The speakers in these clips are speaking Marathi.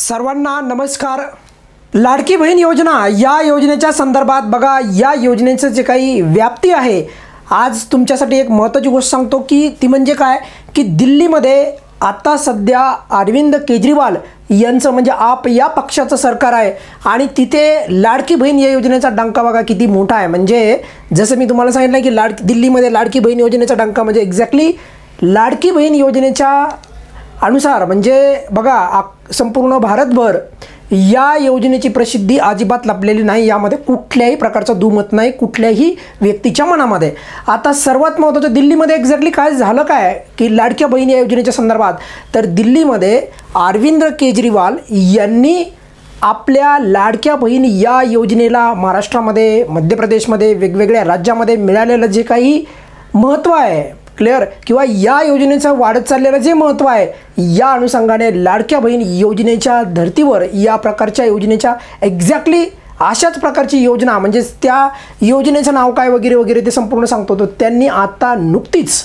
सर्वांना नमस्कार। लाडकी बहीण योजना या योजनेच्या संदर्भात बघा, या योजनेचं जे काही व्याप्ती आहे, आज तुमच्यासाठी एक महत्त्वाची गोष्ट सांगतो की ती म्हणजे काय की दिल्लीमध्ये आता सध्या अरविंद केजरीवाल यांचं म्हणजे आप या पक्षाचं सरकार आहे आणि तिथे लाडकी बहीण या योजनेचा डंका बघा किती मोठा आहे। म्हणजे जसं मी तुम्हाला सांगितलं की दिल्लीमध्ये लाडकी बहीण योजनेचा डंका म्हणजे एक्झॅक्टली लाडकी बहीण योजनेच्या अनुसार म्हणजे बघा संपूर्ण भारतभर या योजनेची प्रसिद्धी अजिबात लपलेली नाही। यामध्ये कुठल्याही प्रकारचं दुमत नाही कुठल्याही व्यक्तीच्या मनामध्ये। आता सर्वात महत्त्वाचं दिल्लीमध्ये एक्झॅक्टली काय झालं काय की लाडक्या बहीण या योजनेच्या संदर्भात, तर दिल्लीमध्ये अरविंद केजरीवाल यांनी आपल्या लाडक्या बहीण या योजनेला महाराष्ट्रामध्ये, मध्य प्रदेशमध्ये, वेगवेगळ्या राज्यामध्ये मिळालेलं जे काही महत्त्व आहे क्लिअर किंवा या योजनेचं वाढत चाललेलं जे महत्त्व आहे, या अनुषंगाने लाडक्या बहीण योजनेच्या धर्तीवर या प्रकारच्या योजनेच्या एक्झॅक्टली अशाच प्रकारची योजना म्हणजे त्या योजनेचं नाव काय वगैरे वगैरे ते संपूर्ण सांगतो। तो त्यांनी आता नुकतीच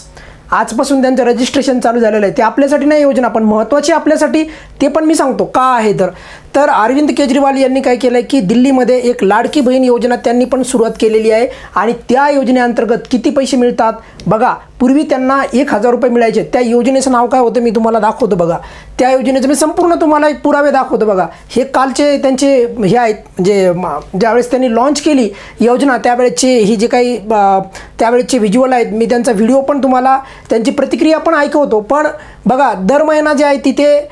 आजपासून त्यांचं रजिस्ट्रेशन चालू झालेलं आहे। ते आपल्यासाठी नाही योजना पण महत्त्वाची आपल्यासाठी, ते पण मी सांगतो का आहे। तर अरविंद केजरीवाल यांनी काय केलं की दिल्लीमध्ये एक लाडकी बहीण योजना त्यांनी पण सुरुवात केलेली आहे आणि त्या योजनेअंतर्गत किती पैसे मिळतात बघा। पूर्वी त्यांना 1000 रुपये मिळायचे। त्या योजनेचं नाव काय होतं मी तुम्हाला दाखवतो बघा। त्या योजनेचं मी संपूर्ण तुम्हाला एक पुरावे दाखवतो बघा। हे कालचे त्यांचे हे आहेत म्हणजे ज्यावेळेस त्यांनी लॉन्च केली योजना त्यावेळेचे ही जे काही त्यावेळेचे व्हिज्युअल आहेत, मी त्यांचा व्हिडिओ पण तुम्हाला त्यांची प्रतिक्रिया पण ऐकवतो। पण बघा दर महिना जे आहे तिथे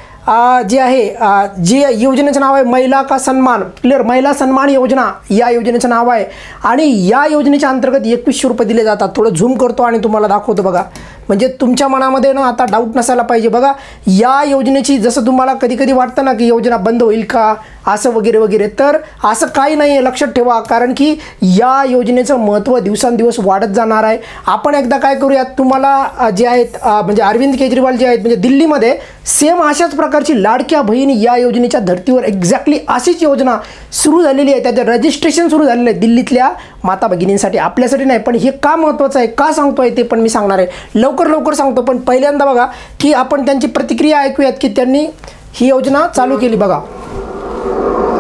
जे आहे जे योजनेचं नाव आहे महिला का सन्मान, क्लिअर महिला सन्मान योजना या योजनेचं नाव आहे आणि या योजनेच्या अंतर्गत 2100 रुपये दिले जातात। थोडं झूम करतो आणि तुम्हाला दाखवतो बघा, म्हणजे तुमच्या मनामध्ये ना आता डाऊट नसायला पाहिजे। बघा या योजनेची जसं तुम्हाला कधी कधी वाटतं ना की योजना बंद होईल का असं वगैरे वगैरे, तर असं काही नाही आहे, लक्षात ठेवा। कारण की या योजनेचं महत्त्व दिवसांदिवस वाढत जाणार आहे। आपण एकदा काय करूयात, तुम्हाला जे आहेत म्हणजे अरविंद केजरीवाल जे आहेत म्हणजे दिल्लीमध्ये सेम अशाच प्रकारची लाडक्या बहीण या योजनेच्या धर्तीवर एक्झॅक्टली अशीच योजना सुरू झालेली आहे। त्याचं रजिस्ट्रेशन सुरू झालेलं आहे दिल्लीतल्या माता भगिनींसाठी, आपल्यासाठी नाही। पण हे का महत्त्वाचं आहे का सांगतो आहे ते पण मी सांगणार आहे, लवकर सांगतो। पण पहिल्यांदा बघा की आपण त्यांची प्रतिक्रिया ऐकूयात की त्यांनी ही योजना चालू केली बघा।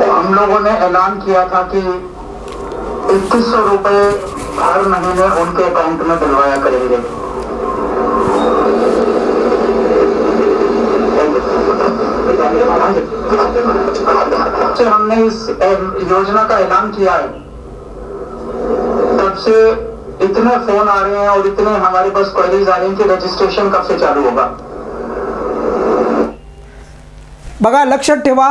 हम लोगों ने ऐलान किया था कि 2100 रुपए हर महीने उनके अकाउंट में डलवाया करेंगे। से हमने इस योजना का ऐलान किया है तब से इतने फोन आ रहे हैं और इतने हमारे पास क्वेरीज आ रही हैं कि रजिस्ट्रेशन कब से चालू होगा। बघा लक्षात ठेवा,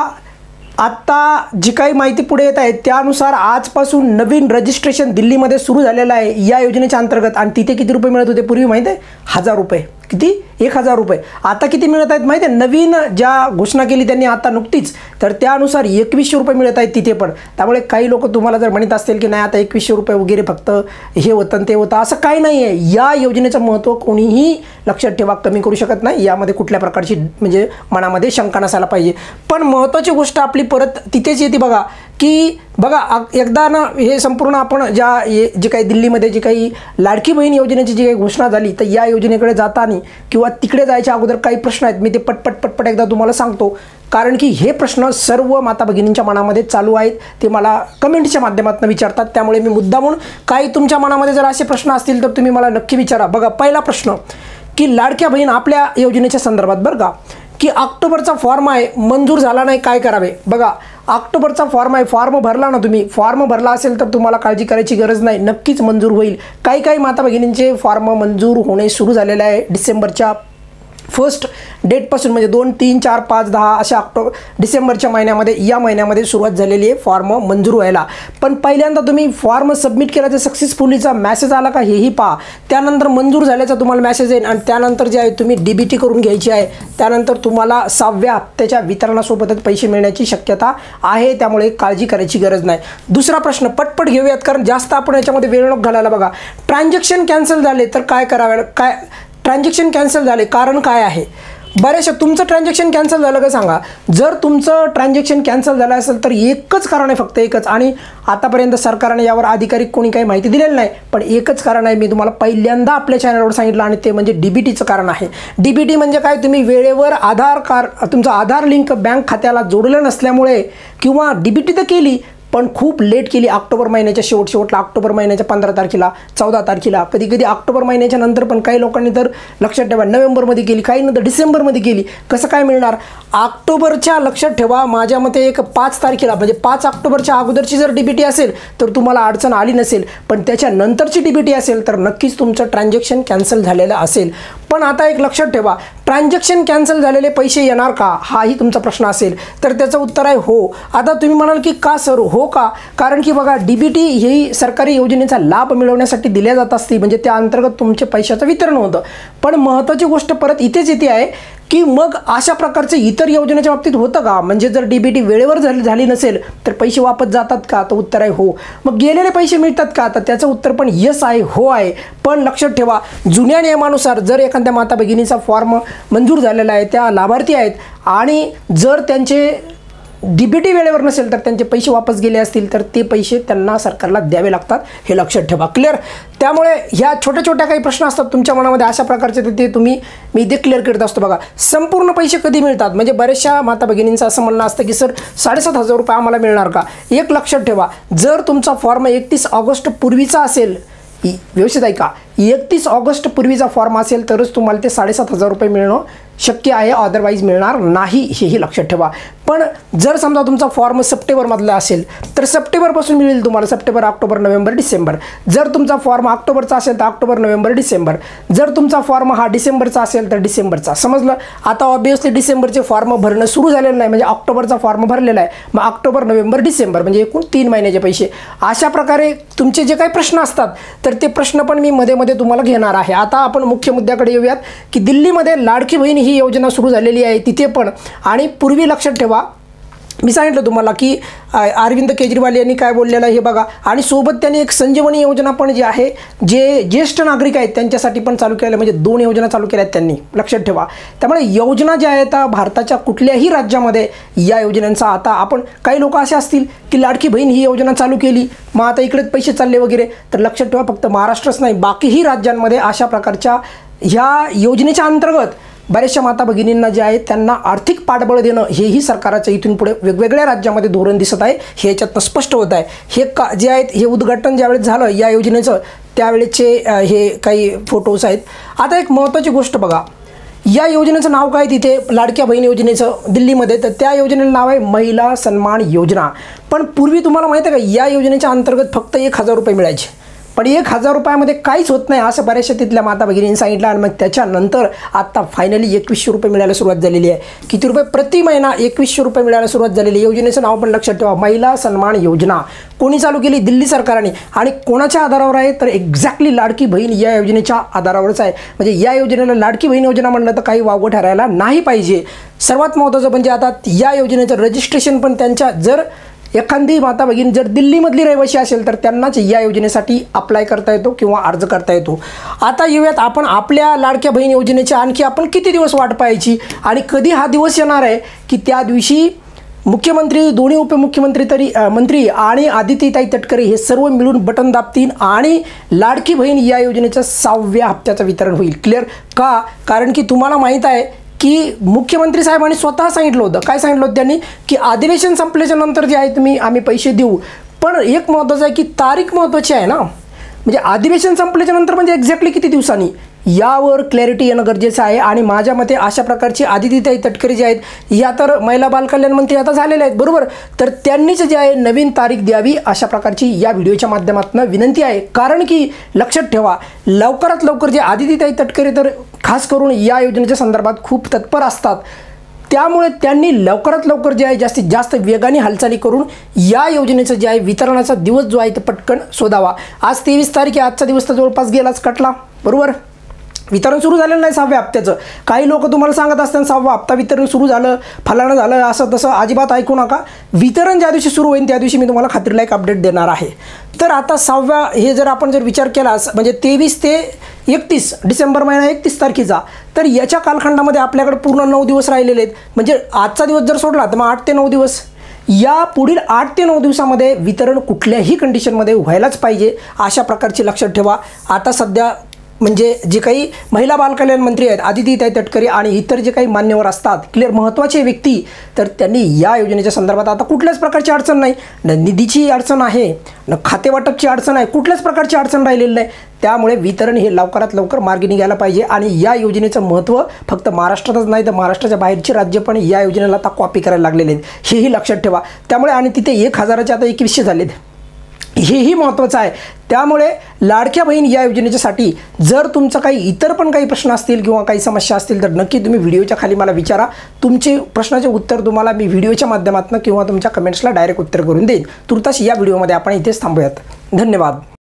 आता जी काही माहिती पुढे येत आहे त्यानुसार आजपासून नवीन रजिस्ट्रेशन दिल्लीमध्ये सुरू झालेलं आहे या योजनेच्या अंतर्गत। आणि तिथे किती रुपये मिळत होते पूर्वी माहिती आहे? 1000 रुपये। किती? 1000 रुपये। आता किती मिळत आहेत माहिती आहे? नवीन ज्या घोषणा केली त्यांनी आता नुकतीच, तर त्यानुसार 2100 रुपये मिळत आहेत तिथे पण। त्यामुळे काही लोक तुम्हाला जर म्हणत असतील की नाही आता 2100 रुपये वगैरे फक्त हे होतं ते होतं, असं काही नाही आहे। या योजनेचं महत्त्व कोणीही लक्षात ठेवा कमी करू शकत नाही, यामध्ये कुठल्या प्रकारची म्हणजे मनामध्ये शंका नसायला पाहिजे। पण महत्त्वाची गोष्ट आपली परत तिथेच येते बघा की बघा एकदा ना हे संपूर्ण आपण जे काही दिल्लीमध्ये जी काही लाडकी बहीण योजनेची जी काही घोषणा झाली, तर या योजनेकडे जाताना किंवा तिकडे जायच्या अगोदर काही प्रश्न आहेत, मी ते पटपट एकदा तुम्हाला सांगतो। कारण की हे प्रश्न सर्व माता भगिनींच्या मनामध्ये चालू आहेत, ते मला कमेंटच्या माध्यमातून विचारतात। त्यामुळे मी मुद्दामून काही तुमच्या मनामध्ये जर असे प्रश्न असतील तर तुम्ही मला नक्की विचारा। बघा पहिला प्रश्न की लाडक्या बहीण आपल्या योजनेच्या संदर्भात बरं का की ऑक्टोबरचा फॉर्म आहे मंजूर झाला नाही काय करावे। बघा ऑक्टोबरचा फॉर्म आहे, फॉर्म भरला ना तुम्ही, फॉर्म भरला असेल तर तुम्हाला काळजी करायची गरज नाही, नक्कीच मंजूर होईल। काही माता भगिनींचे फॉर्म मंजूर होणे सुरू झालेले आहे डिसेंबरच्या फर्स्ट डेटपासून, म्हणजे 2, 3, 4, 5, 10 अशा डिसेंबरच्या महिन्यामध्ये या महिन्यामध्ये सुरुवात झालेली आहे फॉर्म मंजूर व्हायला। पण पहिल्यांदा तुम्ही फॉर्म सबमिट केल्याचा सक्सेसफुलीचा मेसेज आला का हेही पहा, त्यानंतर मंजूर झाल्याचा तुम्हाला मेसेज येईल आणि त्यानंतर जे आहे तुम्ही DBT करून घ्यायची आहे। त्यानंतर तुम्हाला 6व्या हप्त्याच्या वितरणासोबतच पैसे मिळण्याची शक्यता आहे, त्यामुळे काळजी करायची गरज नाही। दुसरा प्रश्न पटपट घेऊयात कारण जास्त आपण याच्यामध्ये वेळ नको घालायला। बघा ट्रान्झॅक्शन कॅन्सल झाले तर काय करावे, काय ट्रान्झॅक्शन कॅन्सल झाले कारण काय आहे बरेचशा तुमचं ट्रान्झॅक्शन कॅन्सल झालं का सांगा. जर तुमचं ट्रान्झॅक्शन कॅन्सल झालं असेल तर एकच कारण आहे, फक्त एकच, आणि आतापर्यंत सरकारने यावर अधिकारिक कोणी काही माहिती दिलेली नाही, पण एकच कारण आहे. मी तुम्हाला पहिल्यांदा आपल्या चॅनलवर सांगितलं आणि ते म्हणजे DBTचं कारण आहे. DBT म्हणजे काय, तुम्ही वेळेवर तुमचं आधार लिंक बँक खात्याला जोडलं नसल्यामुळे, किंवा DBT तर केली पण खूप लेट केली, ऑक्टोबर महिन्याच्या शेवटला, ऑक्टोबर महिन्याच्या 15 तारखेला, 14 तारखेला, कधी ऑक्टोबर महिन्याच्या नंतर, पण काही लोकांनी तर लक्षात ठेवा नोव्हेंबरमध्ये केली, काही नंतर डिसेंबरमध्ये केली. कसं काय मिळणार? ऑक्टोबरच्या लक्षात ठेवा, माझ्या मते एक 5 तारखेला म्हणजे 5 ऑक्टोबरच्या अगोदरची जर DBT असेल तर तुम्हाला अडचण आली नसेल, पण त्याच्या नंतरची DBT असेल तर नक्कीच तुमचं ट्रान्झॅक्शन कॅन्सल झालेलं असेल. पण आता एक लक्षात ठेवा, ट्रान्झॅक्शन कॅन्सल झालेले पैसे येणार का, हाही तुमचा प्रश्न असेल, तर त्याचं उत्तर आहे हो. आता तुम्ही म्हणाल की का सर, हो का? कारण की बघा, DBT ही सरकारी योजनेचा लाभ मिळवण्यासाठी दिल्या जात असते, म्हणजे त्या अंतर्गत तुमचे पैशाचं वितरण होतं. पण महत्त्वाची गोष्ट परत इथेच येते आहे की मग अशा प्रकारचे इतर योजनेच्या बाबतीत होतं का? म्हणजे जर DBT वेळेवर झाली नसेल तर पैसे वापस जातात का? तर उत्तर आहे हो. मग गेलेले पैसे मिळतात का? तर त्याचं उत्तर पण यस आहे, हो आहे. पण लक्षात ठेवा, जुन्या नियमानुसार जर एखाद्या माता भगिनीचा फॉर्म मंजूर झालेला आहे, त्या लाभार्थी आहेत, आणि जर त्यांचे DBT वेळेवर नसेल तर त्यांचे पैसे वापस गेले असतील तर ते पैसे त्यांना सरकारला द्यावे लागतात, हे लक्षात ठेवा. क्लिअर? त्यामुळे ह्या छोट्या काही प्रश्न असतात तुमच्या मनामध्ये अशा प्रकारचे, तर ते मी इथे क्लिअर करत असतो. बघा, संपूर्ण पैसे कधी मिळतात, म्हणजे बऱ्याचशा माता भगिनींचं असं म्हणणं असतं की सर 7,500 रुपये आम्हाला मिळणार का? एक लक्षात ठेवा, जर तुमचा फॉर्म 31 ऑगस्ट पूर्वीचा असेल, व्यवस्थित ऐका, 31 ऑगस्ट पूर्वीचा फॉर्म असेल तरच तुम्हाला ते 7,500 रुपये मिळणं शक्य आहे, अदरवाईज मिळणार नाही, हेही लक्षात ठेवा. पण जर समजा तुमचा फॉर्म सप्टेंबरमधला असेल तर सप्टेंबरपासून मिळेल तुम्हाला, सप्टेंबर, ऑक्टोबर, नोव्हेंबर, डिसेंबर. जर तुमचा फॉर्म ऑक्टोबरचा असेल तर ऑक्टोबर, नोव्हेंबर, डिसेंबर. जर तुमचा फॉर्म हा डिसेंबरचा असेल तर डिसेंबरचा. समजलं? आता ऑब्वियसली डिसेंबरचे फॉर्म भरणं सुरू झालेलं नाही, म्हणजे ऑक्टोबरचा फॉर्म भरलेला आहे, मग ऑक्टोबर, नोव्हेंबर, डिसेंबर म्हणजे एकूण 3 महिन्याचे पैसे. अशा प्रकारे तुमचे जे काही प्रश्न असतात तर ते प्रश्न पण मी मध्ये तुम्हाला घेणार आहे. आता आपण मुख्य मुद्द्याकडे येऊयात की दिल्लीमध्ये लाडकी बहीण ही योजना सुरू झालेली आहे तिथे पण, आणि पूर्वी लक्षात ठेवा, मी सांगितलं तुम्हाला की अरविंद केजरीवाल यांनी काय बोललेलं आहे हे बघा, आणि सोबत त्यांनी एक संजीवनी योजना पण जी आहे, जे ज्येष्ठ नागरिक आहेत त्यांच्यासाठी पण चालू केलं, म्हणजे 2 योजना चालू केल्या आहेत त्यांनी, लक्षात ठेवा. त्यामुळे योजना ज्या आहेत भारताच्या कुठल्याही राज्यामध्ये या योजनांचा, आता आपण काही लोक असे असतील की लाडकी बहीण ही योजना चालू केली, मग आता इकडेच पैसे चालले वगैरे, तर लक्षात ठेवा, फक्त महाराष्ट्रच नाही बाकीही राज्यांमध्ये अशा प्रकारच्या ह्या योजनेच्या अंतर्गत बऱ्याचशा माता भगिनींना जे आहे त्यांना आर्थिक पाठबळ देणं, हेही सरकारचं इथून पुढे वेगवेगळ्या राज्यामध्ये धोरण दिसत आहे, हे याच्यातनं स्पष्ट होत आहे. हे जे आहेत, हे उद्घाटन ज्यावेळेस झालं या योजनेचं त्यावेळेचे हे काही फोटोज आहेत. आता एक महत्त्वाची गोष्ट बघा, या योजनेचं नाव काय तिथे लाडक्या बहीण योजनेचं दिल्लीमध्ये, तर त्या योजनेचं नाव आहे महिला सन्मान योजना. पण पूर्वी तुम्हाला माहिती आहे का, या योजनेच्या अंतर्गत फक्त 1,000 रुपये मिळायचे, पण 1,000 रुपयामध्ये काहीच होत नाही असं बऱ्याचशा तिथल्या माता भगिनींनी सांगितलं. आणि मग त्याच्यानंतर आता फायनली 2100 रुपये मिळायला सुरुवात झालेली आहे. किती रुपये प्रति महिना? 2100 रुपये मिळायला सुरुवात झालेली. योजनेचं नाव पण लक्षात ठेवा, महिला सन्मान योजना. कोणी चालू केली? दिल्ली सरकारने. आणि कोणाच्या आधारावर आहे? तर एक्झॅक्टली लाडकी बहीण या योजनेच्या आधारावरच आहे. म्हणजे या योजनेला लाडकी बहीण योजना म्हणलं तर काही वावगं ठरायला नाही पाहिजे. सर्वात महत्त्वाचं म्हणजे आता या योजनेचं रजिस्ट्रेशन पण त्यांच्या, जर एखादी माता भगिनी जर दिल्लीमधली रहिवासी असेल तर त्यांनाच या योजनेसाठी अप्लाय करता येतो किंवा अर्ज करता येतो. आता येऊयात आपण आपल्या लाडक्या बहीण योजनेच्या आणखी आपण किती दिवस वाट पाहायची आणि कधी हा दिवस येणार आहे की त्या दिवशी मुख्यमंत्री, दोन्ही उपमुख्यमंत्री मंत्री आणि आदित्यताई तटकरे हे सर्व मिळून बटन दाबतील आणि लाडकी बहीण या योजनेच्या 6व्या हप्त्याचं वितरण होईल. क्लिअर? का? कारण की तुम्हाला माहीत आहे की मुख्यमंत्री साहेबांनी स्वतः सांगितलं होतं, काय सांगितलं होतं त्यांनी, की अधिवेशन संपल्याच्या नंतर जे आहे आम्ही पैसे देऊ. पण एक महत्त्वाचं आहे की तारीख महत्त्वाची आहे ना, म्हणजे अधिवेशन संपल्याच्या नंतर म्हणजे एक्झॅक्टली किती दिवसांनी, यावर क्लॅरिटी येणं गरजेचं आहे. आणि माझ्या मते अशा प्रकारची आदित्यताई तटकरे जे आहेत या तर महिला बालकल्याण मंत्री आता झालेल्या आहेत, बरोबर, तर त्यांनीच जे आहे नवीन तारीख द्यावी अशा प्रकारची या व्हिडिओच्या माध्यमातून विनंती आहे. कारण की लक्षात ठेवा, लवकरात लवकर जे आदित्यताई तटकरे तर खास करून या योजनेच्या संदर्भात खूप तत्पर असतात, त्यामुळे त्यांनी लवकरात लवकर जे आहे जास्तीत जास्त वेगाने हालचाली करून या योजनेचं जे आहे वितरणाचा दिवस जो आहे तो पटकन शोधावा. आज 23 तारीख आहे, आजचा दिवस तर जवळपास गेलाच, कटला, बरोबर. वितरण सुरू झालेलं नाही 6व्या हप्त्याचं. काही लोक तुम्हाला सांगत असतात 6वा हप्ता वितरण सुरू झालं, फलाणं झालं, असं तसं अजिबात ऐकू नका. वितरण ज्या दिवशी सुरू होईल त्या दिवशी मी तुम्हाला खात्रीला एक अपडेट देणार आहे. तर आता 6व्या हे जर आपण जर विचार केला म्हणजे 23 ते 31 डिसेंबर महिना 31 तारखेचा, तर याच्या कालखंडामध्ये आपल्याकडे पूर्ण 9 दिवस राहिलेले आहेत. म्हणजे आजचा दिवस जर सोडला तर मग 8 ते 9 दिवस. या पुढील 8 ते 9 दिवसामध्ये वितरण कुठल्याही कंडिशनमध्ये व्हायलाच पाहिजे अशा प्रकारची लक्षात ठेवा. आता सध्या म्हणजे जे काही महिला बालकल्याण मंत्री आहेत आदितीताई तटकरे आणि इतर जे काही मान्यवर असतात क्लिअर महत्त्वाचे व्यक्ती, तर त्यांनी या योजनेच्या संदर्भात आता कुठल्याच प्रकारची अडचण नाही, न निधीची अडचण आहे, न खातेवाटपची अडचण आहे, कुठल्याच प्रकारची अडचण राहिलेली नाही. त्यामुळे वितरण हे लवकरात लवकर मार्गी निघायला पाहिजे. आणि या योजनेचं महत्त्व फक्त महाराष्ट्रातच नाही तर महाराष्ट्राच्या बाहेरची राज्य पण या योजनेला आता कॉपी करायला लागलेले आहेत, हेही लक्षात ठेवा. त्यामुळे आणि तिथे 1000चे आता 2100 झालेत, हेही महत्त्वाचं आहे. त्यामुळे लाडक्या बहीण या योजनेच्यासाठी जर तुमचं काही इतर पण काही प्रश्न असतील किंवा काही समस्या असतील तर नक्की तुम्ही व्हिडिओच्या खाली मला विचारा. तुमचे प्रश्नाचे उत्तर तुम्हाला मी व्हिडिओच्या माध्यमातून किंवा तुमच्या कमेंट्सला डायरेक्ट उत्तर करून देईन. तुर्तास या व्हिडिओमध्ये आपण इथेच थांबूयात. धन्यवाद.